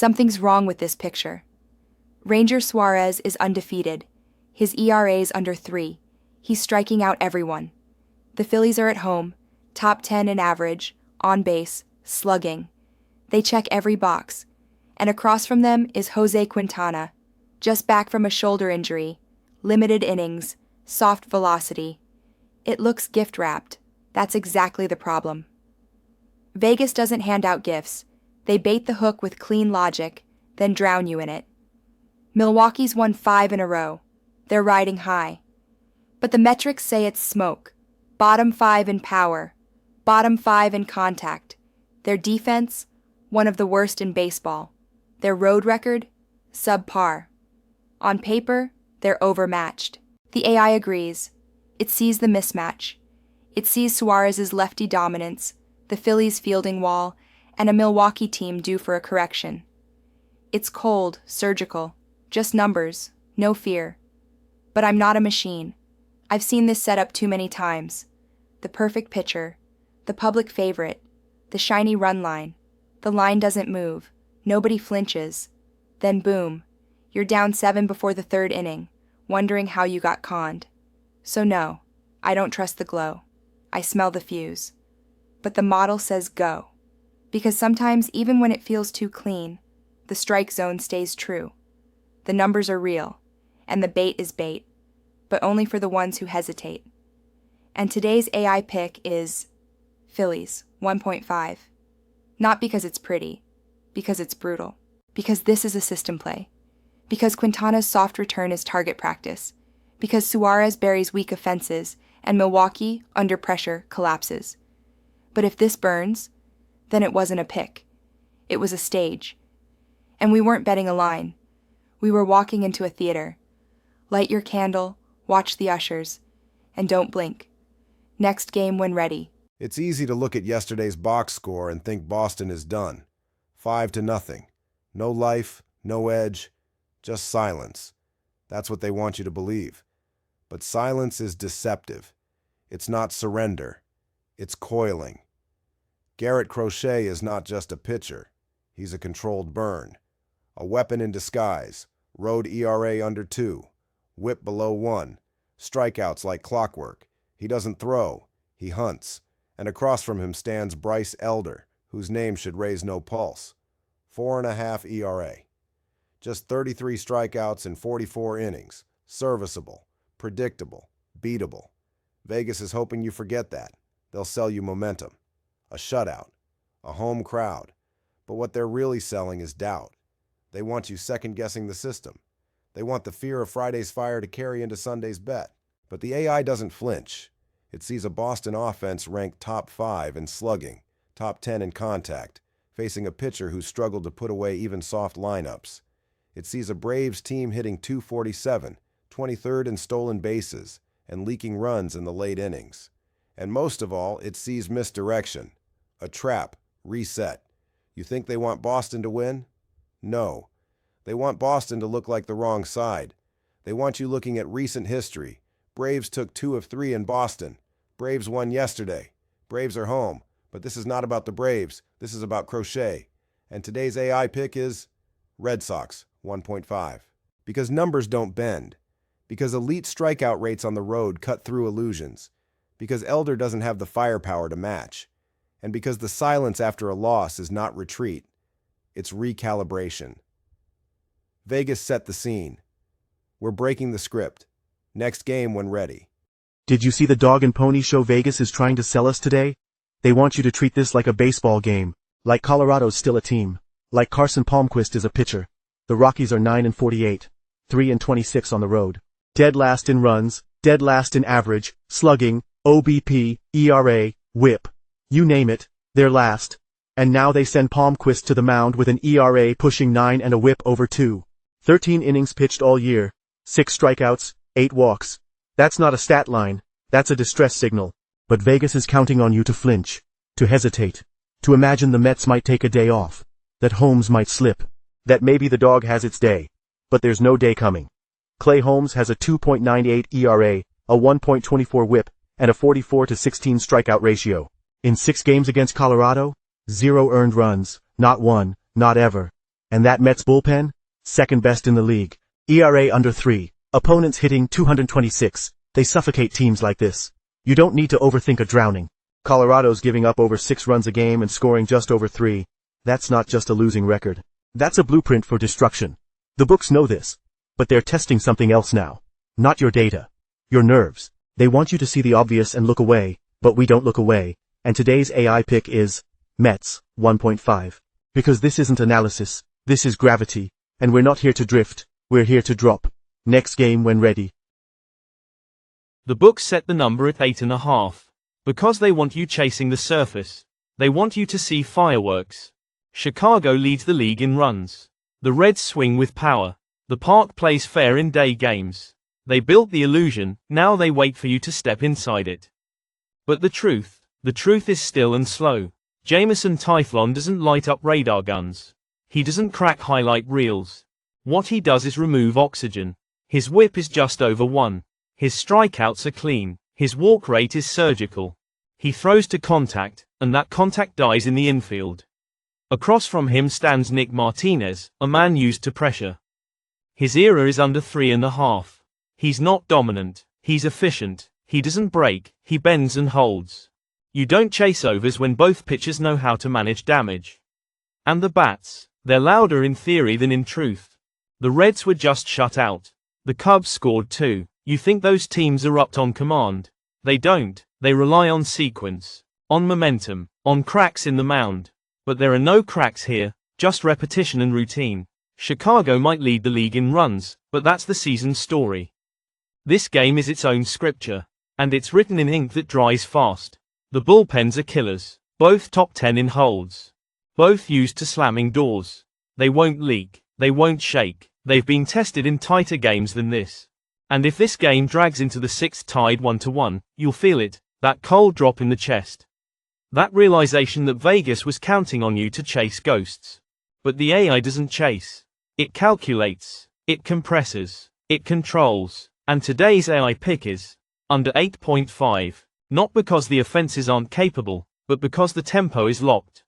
Something's wrong with this picture. Ranger Suarez is undefeated. His ERA's under 3. He's striking out everyone. The Phillies are at home, top 10 in average, on base, slugging. They check every box. And across from them is Jose Quintana, just back from a shoulder injury, limited innings, soft velocity. It looks gift-wrapped. That's exactly the problem. Vegas doesn't hand out gifts. They bait the hook with clean logic, then drown you in it. Milwaukee's won 5 in a row. They're riding high. But the metrics say it's smoke. Bottom 5 in power. Bottom 5 in contact. Their defense, one of the worst in baseball. Their road record, subpar. On paper, they're overmatched. The AI agrees. It sees the mismatch. It sees Suarez's lefty dominance, the Phillies' fielding wall, and a Milwaukee team due for a correction. It's cold, surgical, just numbers, no fear. But I'm not a machine. I've seen this setup too many times. The perfect pitcher, the public favorite, the shiny run line. The line doesn't move. Nobody flinches. Then boom, you're down 7 before the 3rd inning, wondering how you got conned. So no, I don't trust the glow. I smell the fuse. But the model says go. Because sometimes, even when it feels too clean, the strike zone stays true. The numbers are real, and the bait is bait, but only for the ones who hesitate. And today's AI pick is Phillies, 1.5. Not because it's pretty, because it's brutal. Because this is a system play. Because Quintana's soft return is target practice. Because Suarez buries weak offenses, and Milwaukee, under pressure, collapses. But if this burns, then it wasn't a pick. It was a stage. And we weren't betting a line. We were walking into a theater. Light your candle, watch the ushers, and don't blink. Next game when ready. It's easy to look at yesterday's box score and think Boston is done. 5-0. No life, no edge, just silence. That's what they want you to believe. But silence is deceptive. It's not surrender. It's coiling. Garrett Crochet is not just a pitcher. He's a controlled burn. A weapon in disguise. Road ERA under 2. Whip below 1. Strikeouts like clockwork. He doesn't throw. He hunts. And across from him stands Bryce Elder, whose name should raise no pulse. 4.5 ERA. Just 33 strikeouts in 44 innings. Serviceable. Predictable. Beatable. Vegas is hoping you forget that. They'll sell you momentum. A shutout. A home crowd. But what they're really selling is doubt. They want you second-guessing the system. They want the fear of Friday's fire to carry into Sunday's bet. But the AI doesn't flinch. It sees a Boston offense ranked top 5 in slugging, top 10 in contact, facing a pitcher who struggled to put away even soft lineups. It sees a Braves team hitting .247, 23rd in stolen bases, and leaking runs in the late innings. And most of all, it sees misdirection. A trap. Reset. You think they want Boston to win? No. They want Boston to look like the wrong side. They want you looking at recent history. Braves took 2 of 3 in Boston. Braves won yesterday. Braves are home. But this is not about the Braves. This is about Crochet. And today's AI pick is Red Sox, 1.5. Because numbers don't bend. Because elite strikeout rates on the road cut through illusions. Because Elder doesn't have the firepower to match. And because the silence after a loss is not retreat. It's recalibration. Vegas set the scene. We're breaking the script. Next game when ready. Did you see the dog and pony show Vegas is trying to sell us today? They want you to treat this like a baseball game. Like Colorado's still a team. Like Carson Palmquist is a pitcher. The Rockies are 9-48. 3-26 on the road. Dead last in runs, dead last in average, slugging, OBP, ERA, whip. You name it, they're last. And now they send Palmquist to the mound with an ERA pushing 9 and a whip over 2. 13 innings pitched all year. 6 strikeouts, 8 walks. That's not a stat line, that's a distress signal. But Vegas is counting on you to flinch, to hesitate, to imagine the Mets might take a day off, that Holmes might slip, that maybe the dog has its day. But there's no day coming. Clay Holmes has a 2.98 ERA, a 1.24 whip, and a 44-16 strikeout ratio. In 6 games against Colorado, 0 earned runs, not one, not ever. And that Mets bullpen? Second best in the league. ERA under 3. Opponents hitting 226. They suffocate teams like this. You don't need to overthink a drowning. Colorado's giving up over 6 runs a game and scoring just over 3. That's not just a losing record. That's a blueprint for destruction. The books know this. But they're testing something else now. Not your data. Your nerves. They want you to see the obvious and look away, but we don't look away. And today's AI pick is Mets 1.5. Because this isn't analysis. This is gravity. And we're not here to drift. We're here to drop. Next game when ready. The books set the number at 8.5. Because they want you chasing the surface. They want you to see fireworks. Chicago leads the league in runs. The Reds swing with power. The park plays fair in day games. They built the illusion, now they wait for you to step inside it. But the truth is still and slow. Jameson Taillon doesn't light up radar guns. He doesn't crack highlight reels. What he does is remove oxygen. His whip is just over 1. His strikeouts are clean. His walk rate is surgical. He throws to contact, and that contact dies in the infield. Across from him stands Nick Martinez, a man used to pressure. His ERA is under 3.5. He's not dominant, he's efficient, he doesn't break, he bends and holds. You don't chase overs when both pitchers know how to manage damage. And the bats, they're louder in theory than in truth. The Reds were just shut out. The Cubs scored 2. You think those teams erupt on command? They don't, they rely on sequence, on momentum, on cracks in the mound. But there are no cracks here, just repetition and routine. Chicago might lead the league in runs, but that's the season's story. This game is its own scripture, and it's written in ink that dries fast. The bullpens are killers, both top 10 in holds. Both used to slamming doors. They won't leak, they won't shake, they've been tested in tighter games than this. And if this game drags into the 6th tied 1-1, you'll feel it, that cold drop in the chest. That realization that Vegas was counting on you to chase ghosts. But the AI doesn't chase. It calculates, it compresses, it controls, and today's AI pick is under 8.5, not because the offenses aren't capable, but because the tempo is locked.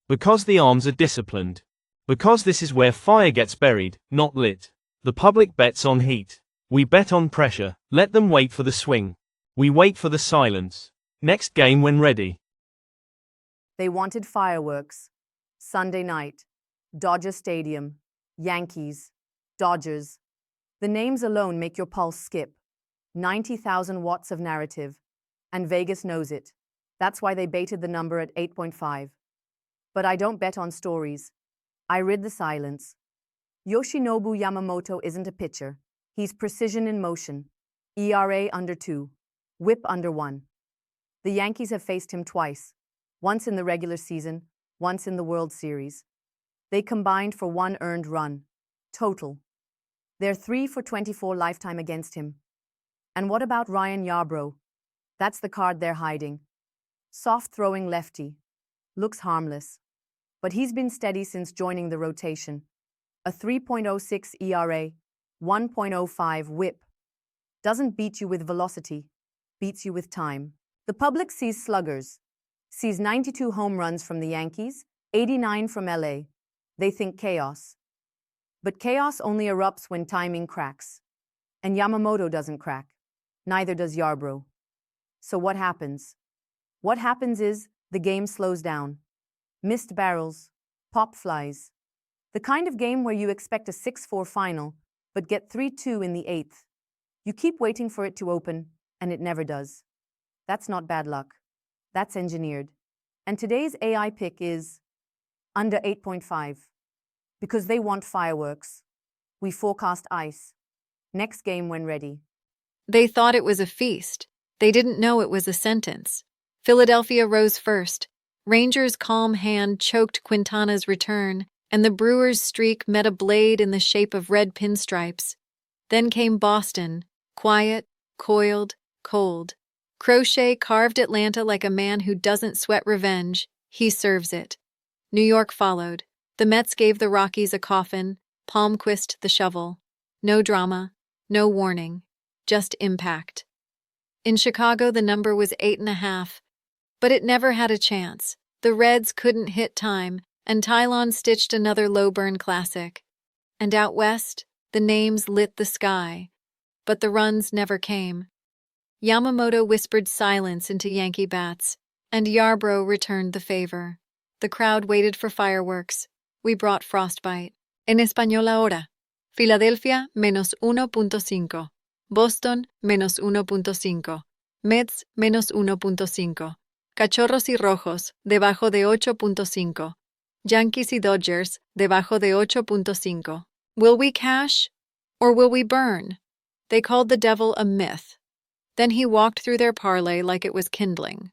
Because the arms are disciplined. Because this is where fire gets buried, not lit. The public bets on heat. We bet on pressure, let them wait for the swing. We wait for the silence. Next game when ready. They wanted fireworks. Sunday night. Dodger Stadium. Yankees, Dodgers. The names alone make your pulse skip. 90,000 watts of narrative. And Vegas knows it. That's why they baited the number at 8.5. But I don't bet on stories. I rid the silence. Yoshinobu Yamamoto isn't a pitcher. He's precision in motion. ERA under 2. Whip under 1. The Yankees have faced him twice. Once in the regular season, once in the World Series. They combined for 1 earned run. Total. They're 3 for 24 lifetime against him. And what about Ryan Yarbrough? That's the card they're hiding. Soft-throwing lefty. Looks harmless. But he's been steady since joining the rotation. A 3.06 ERA, 1.05 whip. Doesn't beat you with velocity, beats you with time. The public sees sluggers. Sees 92 home runs from the Yankees, 89 from LA. They think chaos. But chaos only erupts when timing cracks. And Yamamoto doesn't crack. Neither does Yarbrough. So what happens? What happens is the game slows down. Missed barrels, pop flies. The kind of game where you expect a 6-4 final, but get 3-2 in the 8th. You keep waiting for it to open, and it never does. That's not bad luck. That's engineered. And today's AI pick is under 8.5. Because they want fireworks. We forecast ice. Next game when ready. They thought it was a feast. They didn't know it was a sentence. Philadelphia rose first. Rangers' calm hand choked Quintana's return, and the Brewers' streak met a blade in the shape of red pinstripes. Then came Boston, quiet, coiled, cold. Crochet carved Atlanta like a man who doesn't sweat revenge. He serves it. New York followed. The Mets gave the Rockies a coffin, Palmquist the shovel. No drama, no warning, just impact. In Chicago, the number was 8.5, but it never had a chance. The Reds couldn't hit time, and Tylon stitched another low-burn classic. And out west, the names lit the sky, but the runs never came. Yamamoto whispered silence into Yankee bats, and Yarbrough returned the favor. The crowd waited for fireworks. We brought frostbite. En español ahora. Filadelfia, menos 1.5. Boston, menos 1.5. Mets, menos 1.5. Cachorros y Rojos, debajo de 8.5. Yankees y Dodgers, debajo de 8.5. Will we cash? Or will we burn? They called the devil a myth. Then he walked through their parlay like it was kindling.